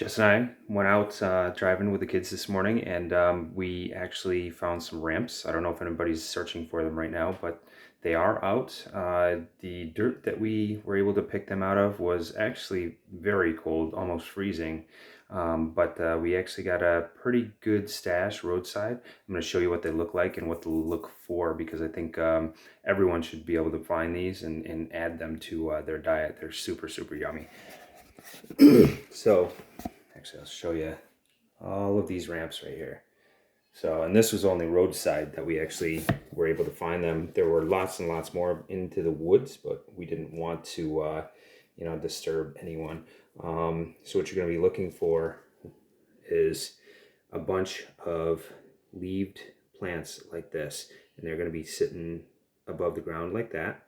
Jess and I went out driving with the kids this morning, and we actually found some ramps. I don't know if anybody's searching for them right now, but they are out. The dirt that we were able to pick them out of was actually very cold, almost freezing. But we actually got a pretty good stash roadside. I'm going to show you what they look like and what to look for, because I think everyone should be able to find these and add them to their diet. They're super, super yummy. So actually, I'll show you all of these ramps right here. So, and this was only roadside that we actually were able to find them. There were lots and lots more into the woods, but we didn't want to, disturb anyone. So what you're going to be looking for is a bunch of leaved plants like this, and they're going to be sitting above the ground like that,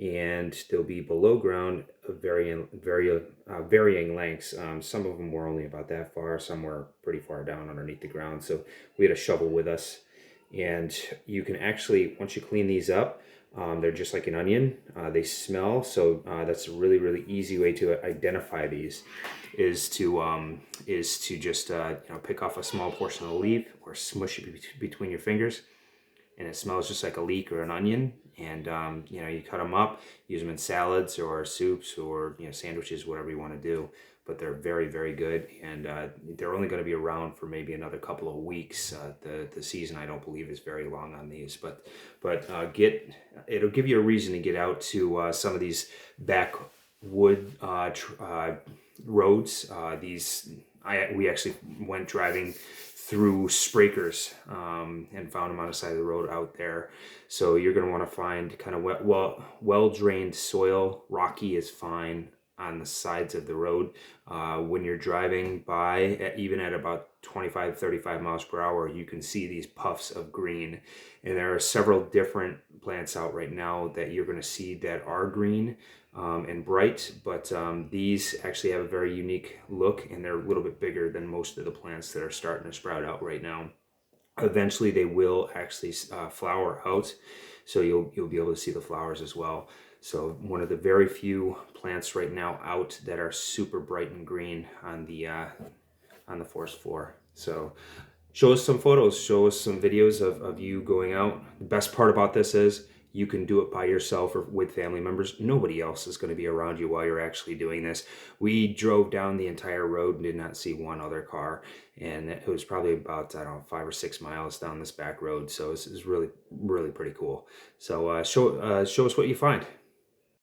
and they'll be below ground of varying lengths. Some of them were only about that far, some were pretty far down underneath the ground, so we had a shovel with us. And you can actually, once you clean these up, they're just like an onion. They smell, so that's a really, really easy way to identify these, is to just pick off a small portion of the leaf or smush it between your fingers, and it smells just like a leek or an onion. And you cut them up, use them in salads or soups or sandwiches, whatever you want to do. But they're very, very good, and they're only going to be around for maybe another couple of weeks. The season, I don't believe, is very long on these, but it'll give you a reason to get out to some of these backwood roads. We actually went driving through Sprakers and found them on the side of the road out there. So you're going to want to find kind of well-drained soil. Rocky is fine on the sides of the road. When you're driving by, even at about 25, 35 miles per hour, you can see these puffs of green. And there are several different plants out right now that you're going to see that are green and bright, but these actually have a very unique look, and they're a little bit bigger than most of the plants that are starting to sprout out right now. Eventually they will actually flower out, so you'll be able to see the flowers as well. So one of the very few plants right now out that are super bright and green on the forest floor. So show us some photos, show us some videos of you going out. The best part about this is you can do it by yourself or with family members. Nobody else is going to be around you while you're actually doing this. We drove down the entire road and did not see one other car. And it was probably about, 5 or 6 miles down this back road. So it's really, really pretty cool. So show us what you find.